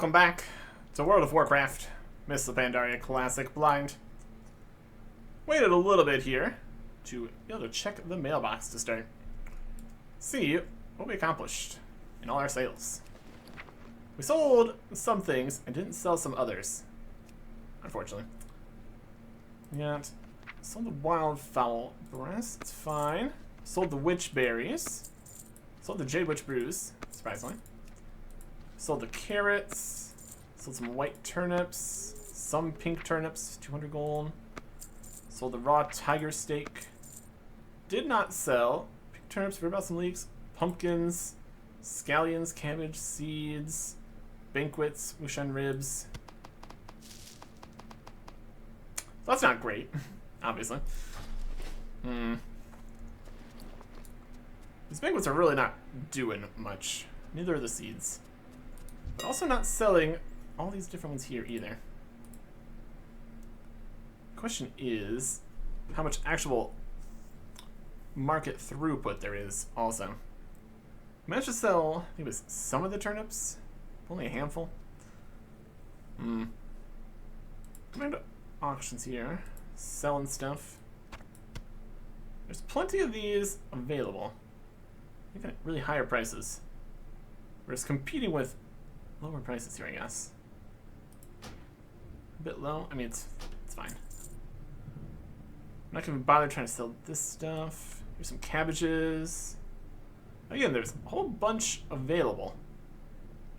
welcome back to World of Warcraft. Miss the Pandaria Classic Blind. Waited a little bit here to be able to check the mailbox to start. See what we accomplished in all our sales. We sold some things and didn't sell some others, unfortunately. Yeah, sold the wildfowl breast, it's fine. Sold the witch berries. Sold the jade witch brews, surprisingly. Sold the carrots. Sold some white turnips. Some pink turnips, 200 gold. Sold the raw tiger steak. Did not sell pink turnips, heard about some leeks. Pumpkins, scallions, cabbage, seeds, banquets, Wushan ribs. So that's not great, obviously. These banquets are really not doing much. Neither are the seeds. But also not selling all these different ones here either. The question is how much actual market throughput there is also. Managed to sell, I think it was some of the turnips, only a handful. Going to auctions here, selling stuff. There's plenty of these available, even at really higher prices. We're just competing with lower prices here, I guess. A bit low. I mean, it's fine. I'm not gonna bother trying to sell this stuff. Here's some cabbages. Again, there's a whole bunch available.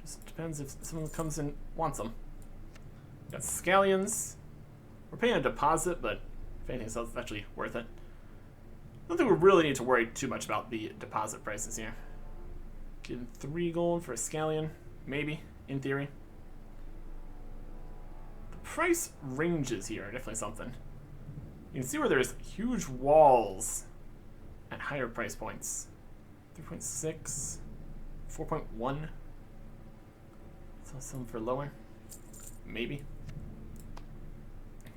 Just depends if someone comes and wants them. Got scallions. We're paying a deposit, but if anything else, it's actually worth it. I don't think we really need to worry too much about the deposit prices here. Getting 3 gold for a scallion, maybe, in theory. The price ranges here are definitely something. You can see where there's huge walls at higher price points. 3.6, 4.1. So some for lower, maybe.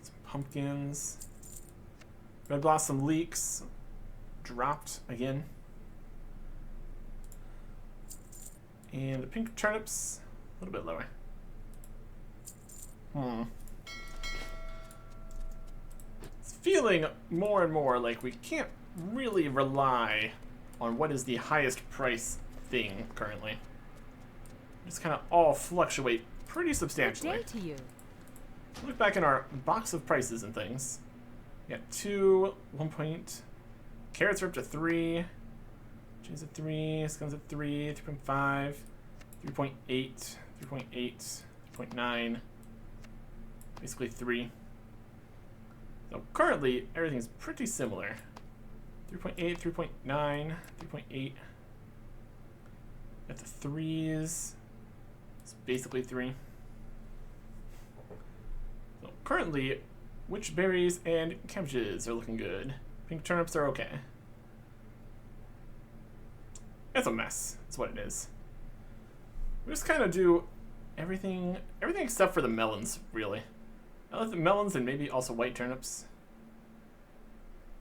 Some pumpkins. Red blossom leeks dropped again. And the pink turnips, a little bit lower. It's feeling more and more like we can't really rely on what is the highest price thing currently. Just kind of all fluctuate pretty substantially. Good day to you. Look back in our box of prices and things. We got 2, 1 point. Carrots are up to 3. Cheese at 3, scones at 3, 3.5, 3.8, 3.8, 3.9, basically 3. So currently, everything's pretty similar. 3.8, 3.9, 3.8. Got the 3s. It's basically 3. So currently, witch berries and cabbages are looking good. Pink turnips are okay. It's a mess. That's what it is. We just kind of do everything except for the melons, really. I like the melons and maybe also white turnips.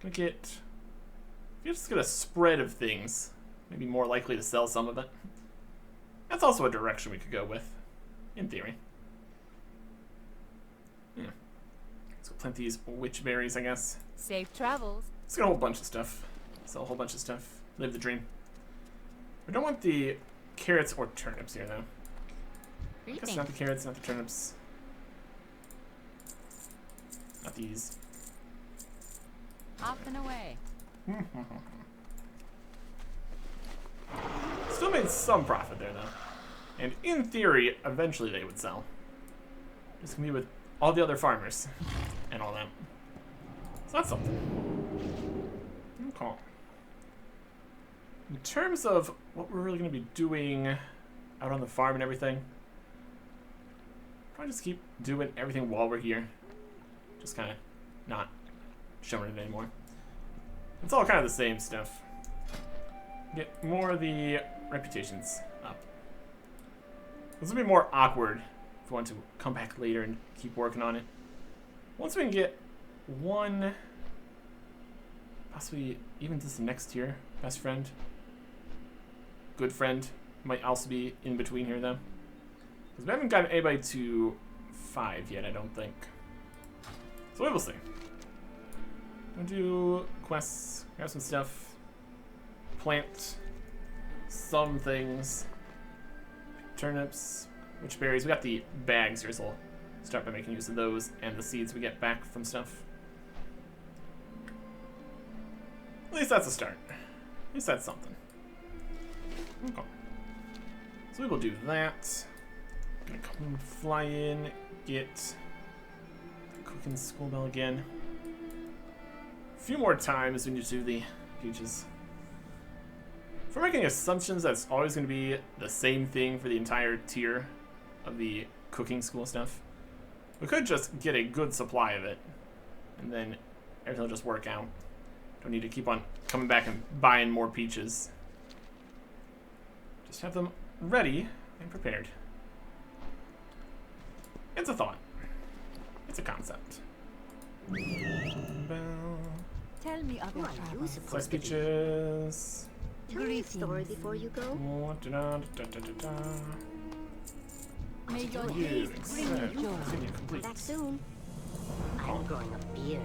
Gonna get, if you just get a spread of things, maybe more likely to sell some of it. That's also a direction we could go with, in theory. Yeah. Let's go plant these witch berries, I guess. Safe travels. Let's get a whole bunch of stuff. Sell a whole bunch of stuff. Live the dream. We don't want the carrots or turnips here, though. I guess not the carrots, not the turnips. Not these. Off and away. Still made some profit there, though. And in theory, eventually they would sell. Just gonna be with all the other farmers and all that. So that's something. Okay. In terms of what we're really going to be doing out on the farm and everything, probably just keep doing everything while we're here. Just kind of not showing it anymore. It's all kind of the same stuff. Get more of the reputations up. This will be more awkward if we want to come back later and keep working on it. Once we can get one, possibly even this next tier, best friend. Good friend might also be in between here, though. Because we haven't gotten anybody to 5 yet, I don't think. So we will see. We'll do quests, grab some stuff, plant some things, turnips, witch berries. We got the bags here, so we'll start by making use of those and the seeds we get back from stuff. At least that's a start. At least that's something. Okay. So we will do that. Gonna come fly in, get the cooking school bell again. A few more times we need to do the peaches. If we're making assumptions that's always going to be the same thing for the entire tier of the cooking school stuff, we could just get a good supply of it, and then everything will just work out. Don't need to keep on coming back and buying more peaches. Just have them ready and prepared. It's a thought. It's a concept. Tell me of your travels. Slice peaches. Tell me a story before you go. May your You days bring you joy. continue complete. Back soon. I'm growing a beard.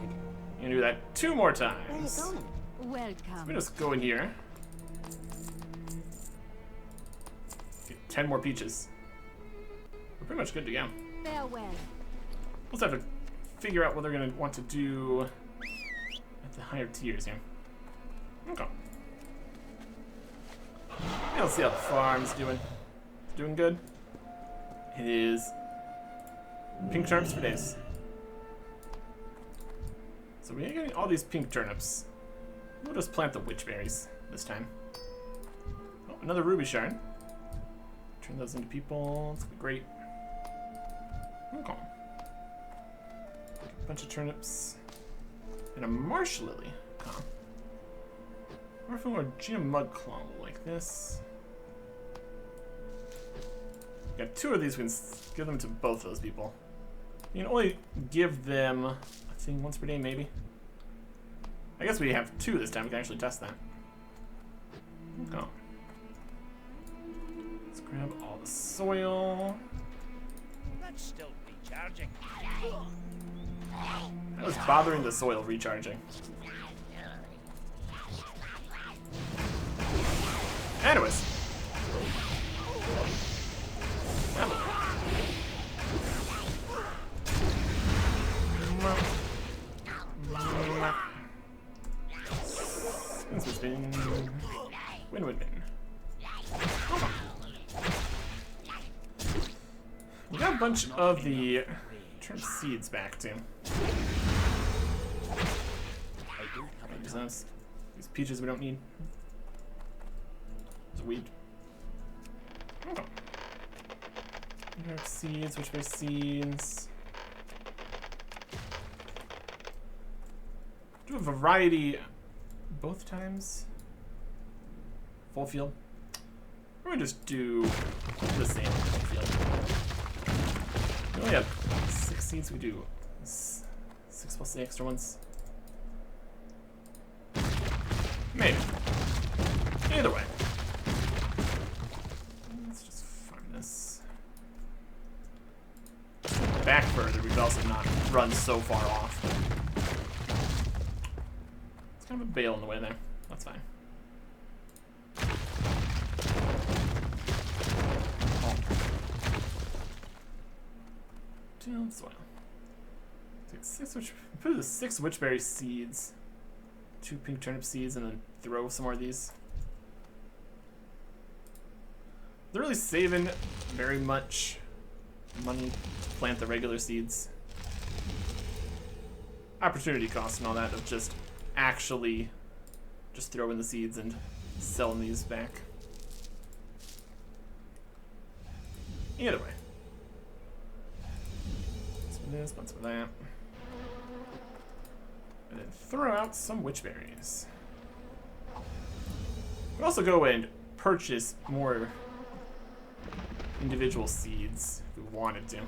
You can do that 2 more Where are you times. going? Welcome. We just go in here. Get 10 more peaches. We're pretty much good to go. Farewell. We'll just have to figure out what they're going to want to do at the higher tiers here. Okay. Yeah, let's see how the farm's doing. It's doing good. It is pink turnips for days. So we're getting all these pink turnips. We'll just plant the witch berries this time. Oh, another ruby shard. Turn those into people. It's gonna be great. Okay. A bunch of turnips. And a marsh lily. Huh. Or if we were Gina Mudclaw like this. Got 2 of these, we can give them to both those people. You can only give them a thing once per day, maybe. I guess we have 2 this time, we can actually test that. Okay. Let's grab all the soil. That's still recharging. That was bothering the soil recharging. Anyways. Spin. Win, win, win. We got a bunch of the turnip seeds back too. These peaches we don't need. It's a weed. Okay. Turnip seeds, which way seeds? Do a variety both times. Full field. Or we just do the same full field. We only have 6 seeds. We do 6 plus the extra ones. Maybe. Either way. Let's just farm this. Back further, we could also not run so far off. It's kind of a bale in the way there. That's fine. Tilled soil. Take 6 witchberry seeds, 2 pink turnip seeds, and then throw some more of these. They're really saving very much money to plant the regular seeds. Opportunity cost and all that of just actually just throwing the seeds and selling these back. Either way. Some of this, bunch of that. And then throw out some witchberries. We also go and purchase more individual seeds if we wanted to.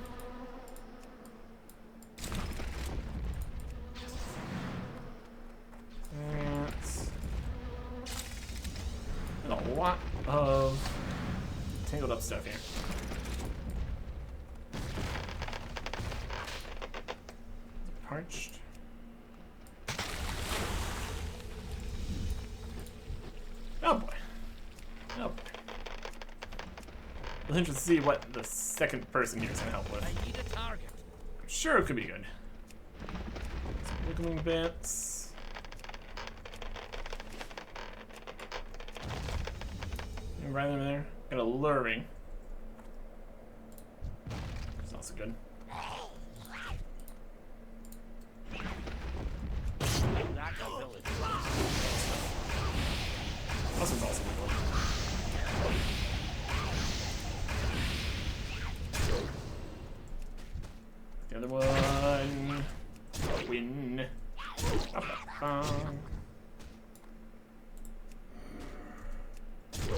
There's a lot of tangled up stuff here. parched. Oh boy. Oh boy. It's interesting to see what the second person here is going to help with. I need a target. I'm sure it could be good. Some wiggling bits. And right over there. Got a luring. It's also good. That ability. This one's also good. The other one. Win.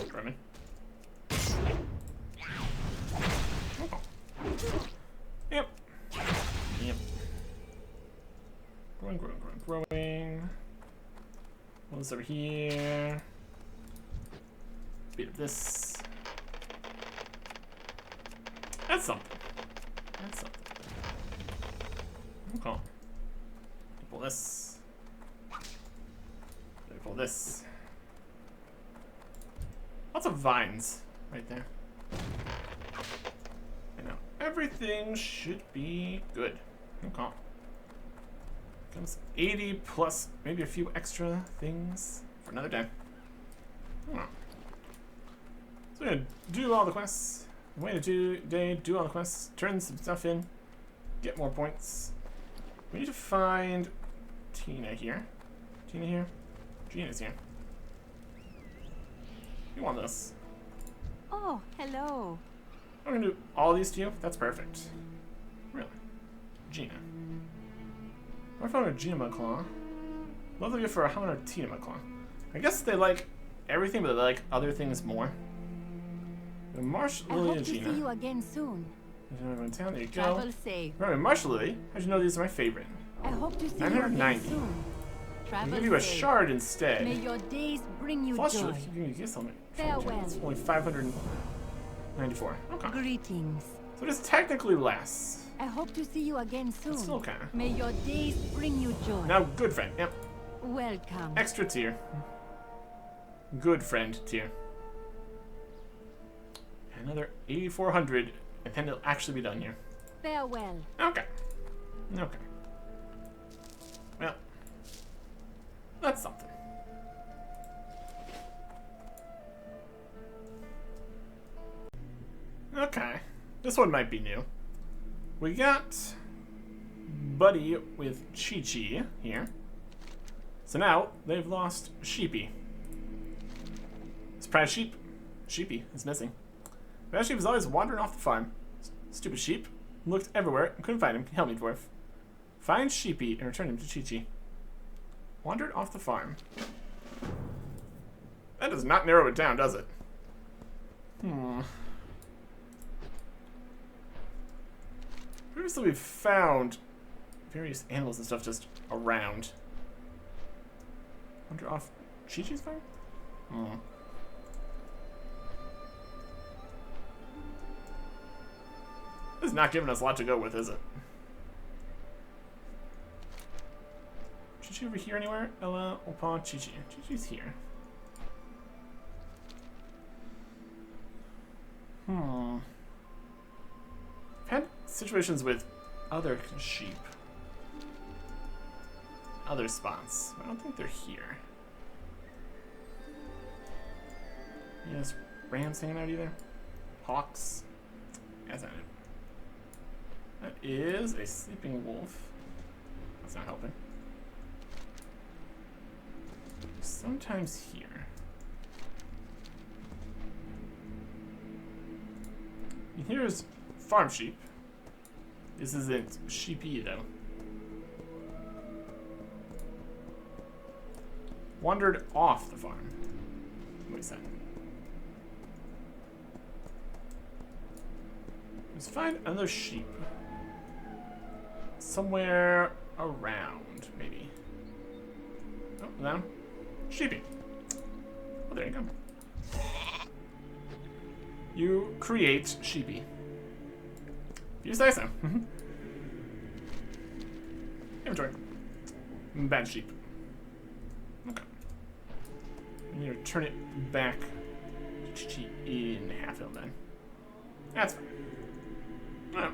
Drumming. Oh. Yep. Yep. Growing, growing, growing, growing. One's over here. Bit of this. That's something. That's something. Okay. Pull this. Pull this. Lots of vines right there. I know. Everything should be good. Okay. Comes 80 plus maybe a few extra things for another day. So we're gonna do all the quests. Wait a day, do all the quests, turn some stuff in, get more points. We need to find Tina here. Tina here? Gina's here. You want this? Oh, hello. I'm gonna do all these to you. That's perfect. Really. Gina. I found a Gina MacLeod. Love the gift for a Hammer Tina MacLeod. I guess they like everything, but they like other things more. The Marsh I Lily hope and to Gina. see you again soon. There you go. Travel safe. Remember, Marsh Lily. How'd you know these are my favorite? I hope to see you again 990. soon. I'll Travel give you a safe. shard instead. May your days bring you Plus, joy. if you give me a gift helmet. Farewell. It's only 594. Okay. Greetings. So it is technically less. I hope to see you again soon. It's still kinda. May your days bring you joy. Now, good friend. Yep. Welcome. Extra tier. Good friend tier. Another 8,400, and then it'll actually be done here. Farewell. Okay. Okay. Well, that's something. Okay. This one might be new. We got Buddy with Chi-Chi here. So now they've lost Sheepy. Surprise sheep. Sheepy is missing. That sheep is always wandering off the farm. Stupid sheep. Looked everywhere and couldn't find him. Help me, dwarf. Find Sheepy and return him to Chi-Chi. Wandered off the farm. That does not narrow it down, does it? Previously we've found various animals and stuff just around. Wander off Chi-Chi's farm? This is not giving us a lot to go with, is it? Chi-Chi over here anywhere? Ella, Opa, Chi-Chi. Chi-Chi's here. I've had situations with other sheep. Other spots. But I don't think they're here. Yes, rams hanging out either? Hawks? That's not it. That is a sleeping wolf. That's not helping. Sometimes here. And here's farm sheep. This isn't sheepy though. Wandered off the farm. What is that? Let's find another sheep. Somewhere around, maybe. Oh, down. Sheepy. Oh, there you go. You create Sheepy. You say so. There we Inventory. Bad sheep. Okay. I'm gonna turn it back in Half Hill then. That's fine. Alright.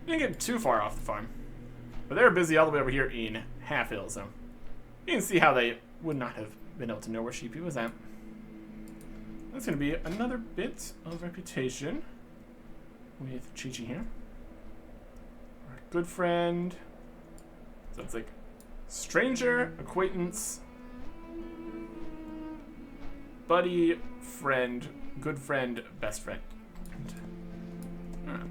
Didn't get too far off the farm. But they were busy all the way over here in Half Hill, so you can see how they would not have been able to know where Sheepy was at. That's going to be another bit of reputation with Chi-Chi here. Our good friend. So it's like stranger, acquaintance, buddy, friend, good friend, best friend. Alright.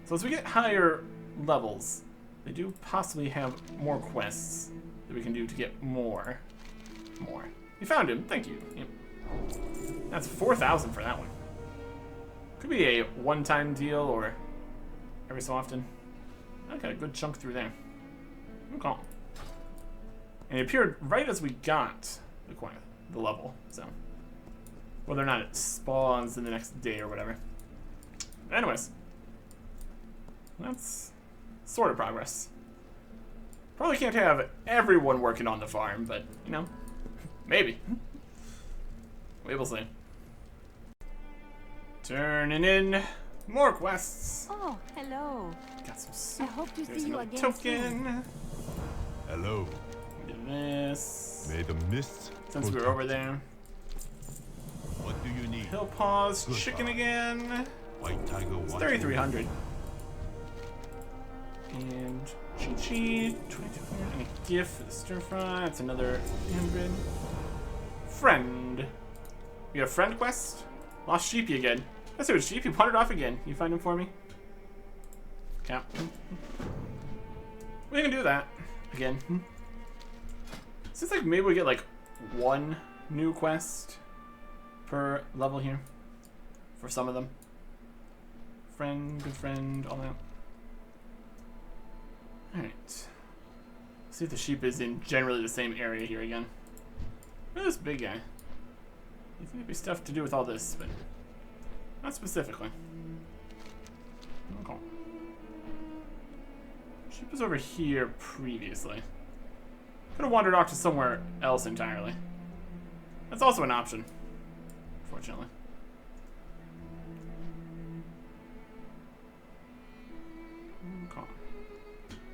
So as we get higher levels, they do possibly have more quests that we can do to get more. You found him, thank you. Yep. That's 4,000 for that one. Could be a one-time deal or every so often. I got a good chunk through there. Okay. And it appeared right as we got the level, so whether or not it spawns in the next day or whatever. Anyways, that's sort of progress. Probably can't have everyone working on the farm, but you know, maybe. We will see. Turning in more quests. Oh, hello. Got some soup. I hope to There's see you another again token. Hello. Do this. May the mists Since we were over there. What do you need? Hill Paws Good chicken boy. again. White tiger It's watching. 3,300. And Chi-Chi, 2,200. And a gift for the stir fry. That's another 300. Friend. We got a friend quest. Lost Sheepy again. That's it, Sheepy wandered off again. You find him for me? Yeah. We can do that again. Seems like maybe we get like one new quest per level here for some of them. Friend, good friend, all that. Alright. See if the sheep is in generally the same area here again. Look at this big guy. You think it'd be stuff to do with all this, but not specifically. Okay. Sheep was over here previously. Could have wandered off to somewhere else entirely. That's also an option, fortunately. Okay.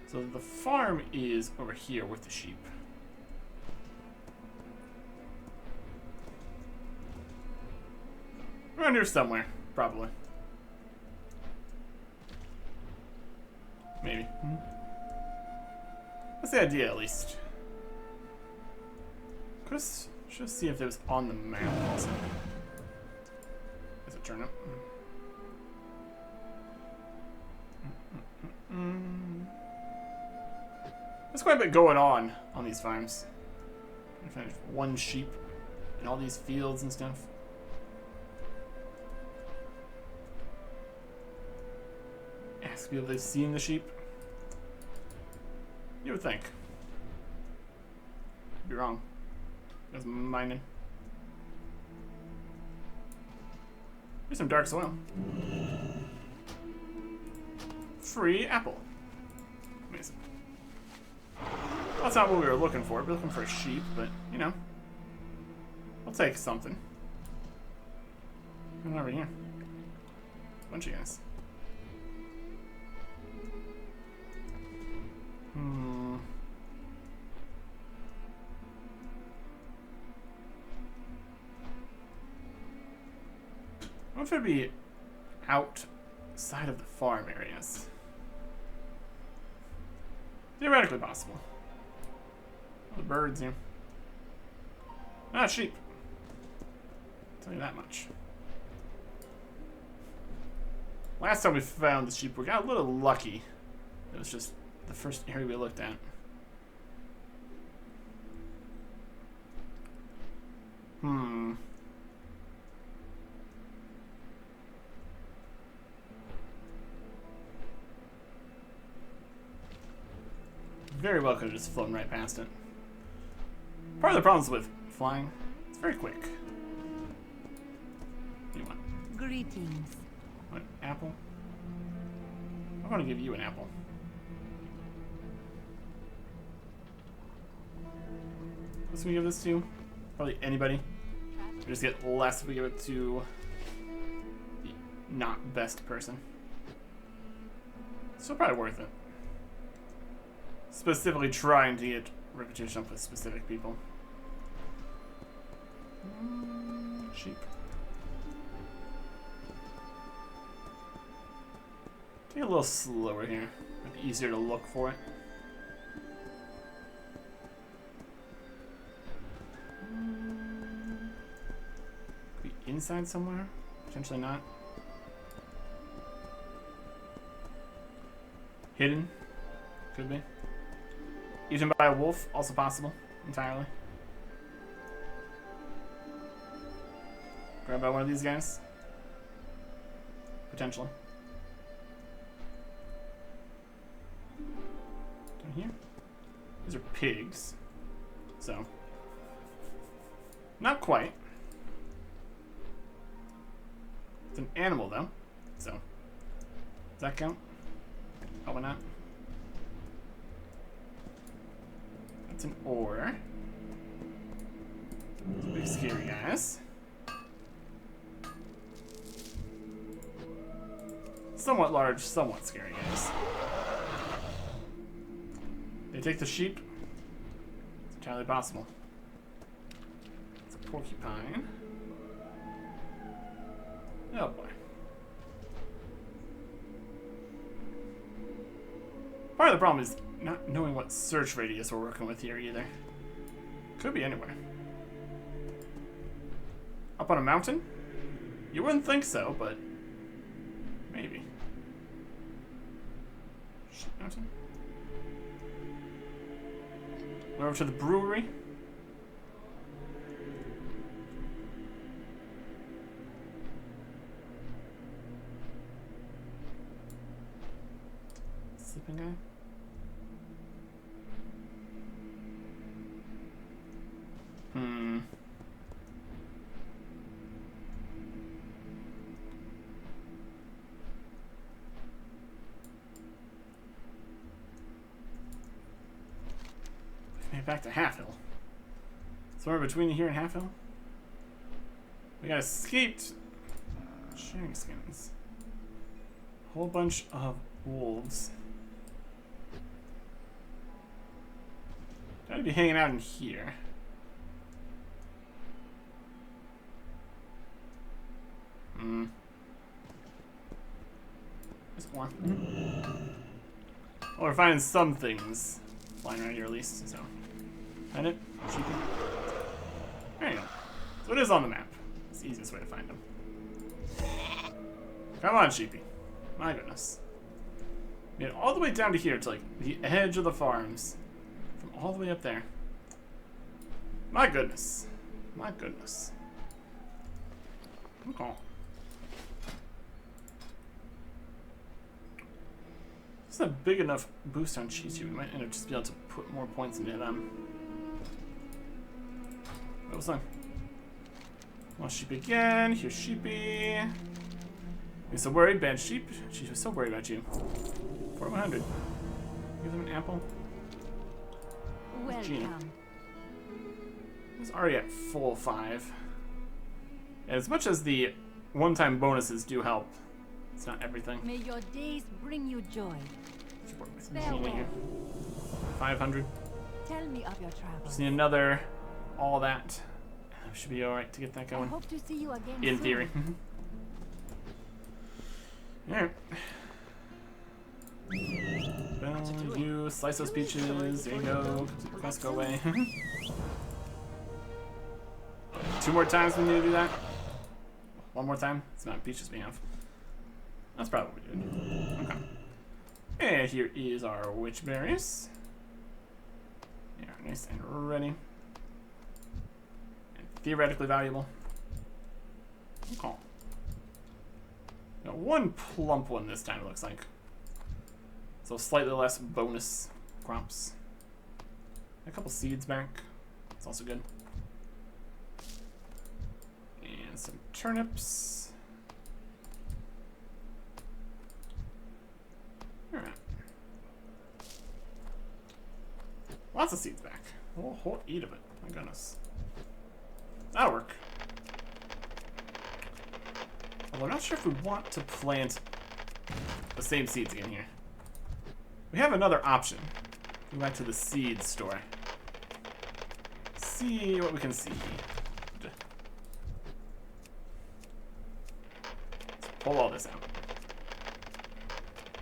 So the farm is over here with the sheep. Around here somewhere, probably. Maybe. That's the idea, at least. Should see if it was on the map also. Is it turnip? There's quite a bit going on these farms. I find one sheep in all these fields and stuff. Ask people if they've seen the sheep. You would think. Could be wrong. There's mining. Here's some dark soil. Free apple. Amazing. That's not what we were looking for. We're looking for a sheep, but you know, I'll take something. Come over here. Bunch of guys. I wonder if it'd be outside of the farm areas. Theoretically possible. Oh, the birds here. Ah, sheep. I'll tell you that much. Last time we found the sheep, we got a little lucky. It was just the first area we looked at. Very well could have just flown right past it. Part of the problems with flying, it's very quick. What do you want? Greetings. What, apple? I want to give you an apple. Who we give this to? Probably anybody. We just get less if we give it to the not best person. Still probably worth it. Specifically trying to get reputation up with specific people. Sheep. Take it a little slower here. Make it easier to look for it. Could be inside somewhere? Potentially not. Hidden? Could be. Eaten by a wolf? Also possible. Entirely. Grabbed by one of these guys? Potentially. Down here? These are pigs. So. Not quite. It's an animal though. So. Does that count? Probably not. That's an ore. Those are big scary guys. Somewhat large, somewhat scary guys. They take the sheep. It's entirely possible. It's a porcupine. Oh boy. Part of the problem is not knowing what search radius we're working with here either. Could be anywhere. Up on a mountain? You wouldn't think so, but maybe. Mountain. We're over to the brewery. Sleeping guy. Back to Half Hill. Somewhere between here and Half Hill. We got escaped sharing skins. A whole bunch of wolves. Gotta be hanging out in here. There's one. Oh, we're finding some things flying around here at least, so. Find it? Sheepy? There you go. So it is on the map. It's the easiest way to find them. Come on, sheepy. My goodness. Made it all the way down to here to like the edge of the farms. From all the way up there. My goodness. My goodness. Okay. This is a big enough boost on cheese here. We might end up just be able to put more points into them. What was that? Well, sheep again. Here's sheepy. You're so worried, bad sheep. She was so worried about you. 4100. Give them an apple. Welcome. He's already at full 5. And as much as the one-time bonuses do help, it's not everything. May your days bring you joy. With Gina here. 500. Tell me of your travels. Just need another all that. Should be alright to get that I going. hope to see you again In soon. theory. Alright. Well, you slice those peaches. There you go. Quest go away. 2 more times we need to do that. 1 more time. It's not peaches being off. That's probably what we're doing. Okay. And here is our witch berries. They are nice and ready. And theoretically valuable. Okay. Got 1 plump one this time, it looks like. So slightly less bonus crops. A couple seeds back. That's also good. And some turnips. Alright. Lots of seeds back. Whole eat of it. My goodness. That'll work. Although I'm not sure if we want to plant the same seeds again here. We have another option. Go back to the seed store. See what we can see. Let's pull all this out.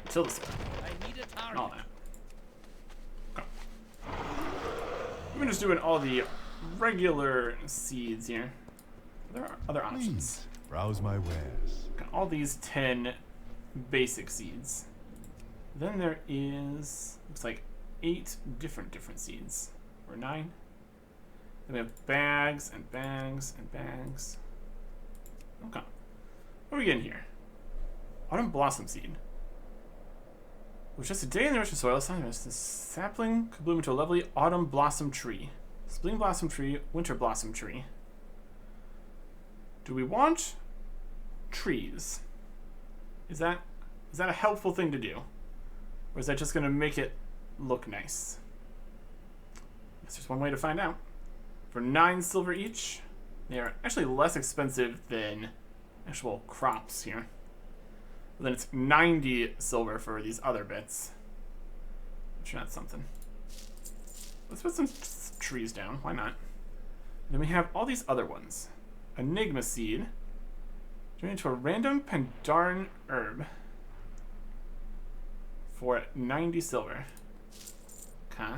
Till the soil. I need a target. And all that. Okay. We're just doing all the regular seeds here. There are other options. Please browse my wares. Got all these 10 basic seeds. Then there is, looks like 8 different seeds. Or 9. Then we have bags and bags and bags. Okay. What are we getting here? Autumn blossom seed. With just a day in the rich soil, the sapling could bloom into a lovely autumn blossom tree. Spring blossom tree, winter blossom tree. Do we want trees? Is that a helpful thing to do? Or is that just going to make it look nice? I guess there's one way to find out. For 9 silver each, they are actually less expensive than actual crops here. But then it's 90 silver for these other bits. I'm sure that's something. Let's put some trees down. Why not? Then we have all these other ones. Enigma seed. Turn into a random Pandarian herb. For 90 silver. Okay.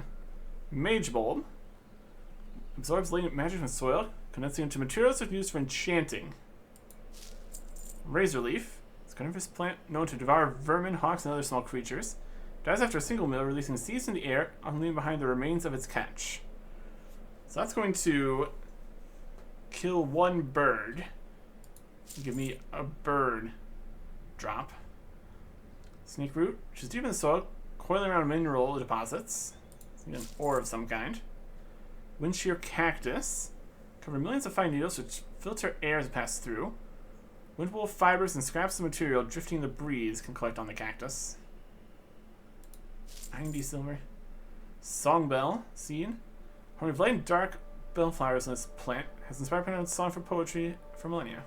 Mage bulb. Absorbs latent magic from soil, condensing into materials that are used for enchanting. Razor leaf. It's a carnivorous plant known to devour vermin, hawks, and other small creatures. Dies after a single meal, releasing seeds in the air, leaving behind the remains of its catch. So that's going to kill 1 bird. Give me a bird drop. Snake root, which is deep in the soil, coiling around mineral deposits. It's an ore of some kind. Wind shear cactus. Cover millions of fine needles which filter air as it passes through. Wind wool fibers and scraps of material drifting in the breeze can collect on the cactus. 90 silver. Songbell seed. Harmony of light and dark bellflowers in this plant has inspired Pandaria song for poetry for millennia.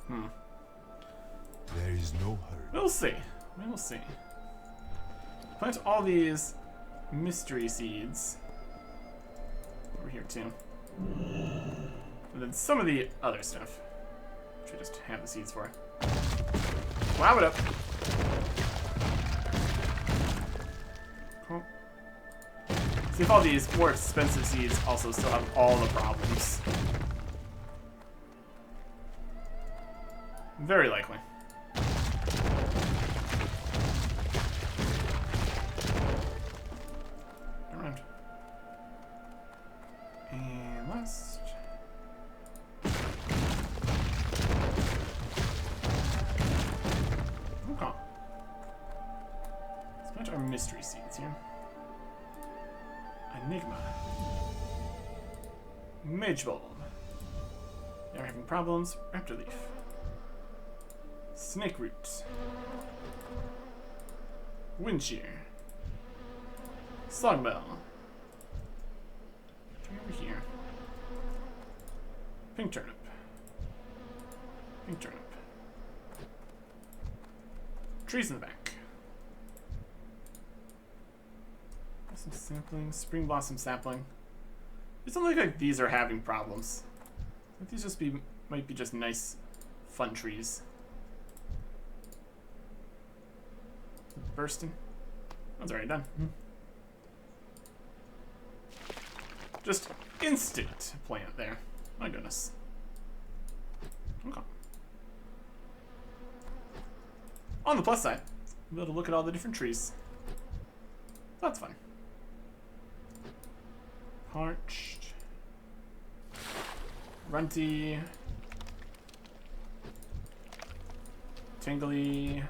There is no hurry. We'll see. We will see. Plant all these mystery seeds over here too. And then some of the other stuff, which we just have the seeds for. Wow it up. Cool. See if all these more expensive seeds also still have all the problems. Very likely. Around. And last. Okay. Let's plant our mystery seeds here. Enigma. Mage bulb. They're having problems. Raptor leaf. Snake root. Wind shear. Slugbell. Come over here. Pink turnip. Pink turnip. Trees in the back. Blossom sapling. Spring blossom sapling. It doesn't look like these are having problems. I think these might be just nice, fun trees. Bursting. That's already done. Just instant plant there. My goodness. Okay. On the plus side, we'll be able to look at all the different trees. That's fun. Parched. Runty. Tingly.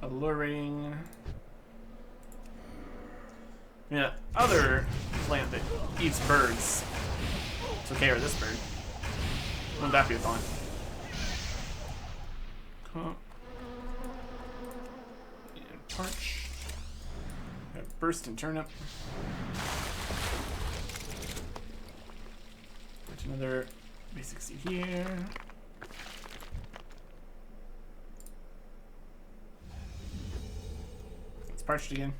Alluring. Yeah, other plant that eats birds. Took care of this bird. Wouldn't that be a thought? And parch. burst and turnip. Put another basic seed here. It's parched again.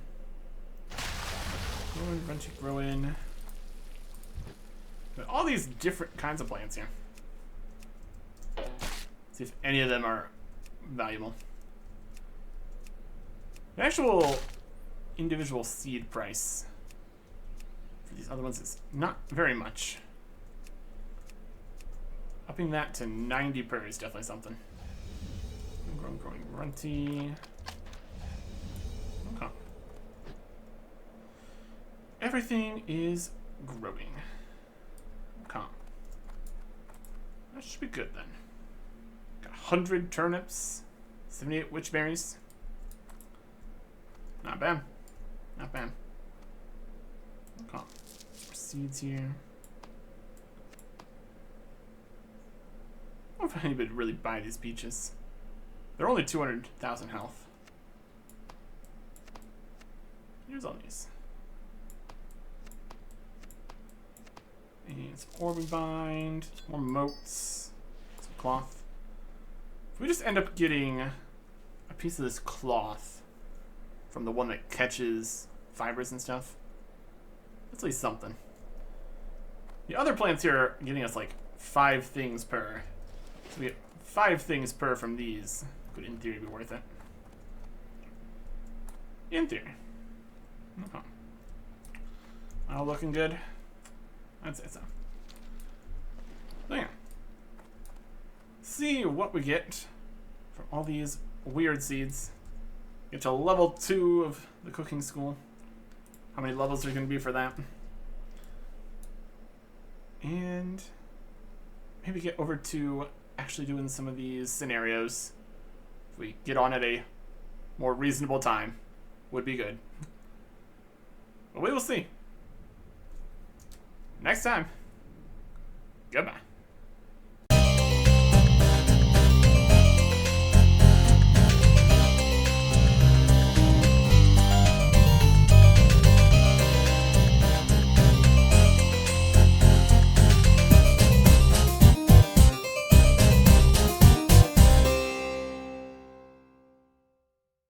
Growing, crunchy, growing. But all these different kinds of plants here. See if any of them are valuable. The actual individual seed price for these other ones is not very much. Upping that to 90 per is definitely something. Growing, runty. Okay. Everything is growing. Okay. That should be good then. Got 100 turnips, 78 witchberries. Not bad. Not bad. Okay. More seeds here. I don't know if anybody would really buy these peaches. They're only 200,000 health. Here's all these. And some orb bind, more moats, some cloth. If we just end up getting a piece of this cloth from the one that catches fibers and stuff, that's at least something. The other plants here are getting us like 5 things per. So we get 5 things per from these. Could in theory be worth it. In theory. Okay. All looking good. I'd say so. So yeah. See what we get from all these weird seeds. Get to level 2 of the cooking school. How many levels are going to be for that? And maybe get over to actually doing some of these scenarios. If we get on at a more reasonable time, would be good. But we will see. Next time. Goodbye.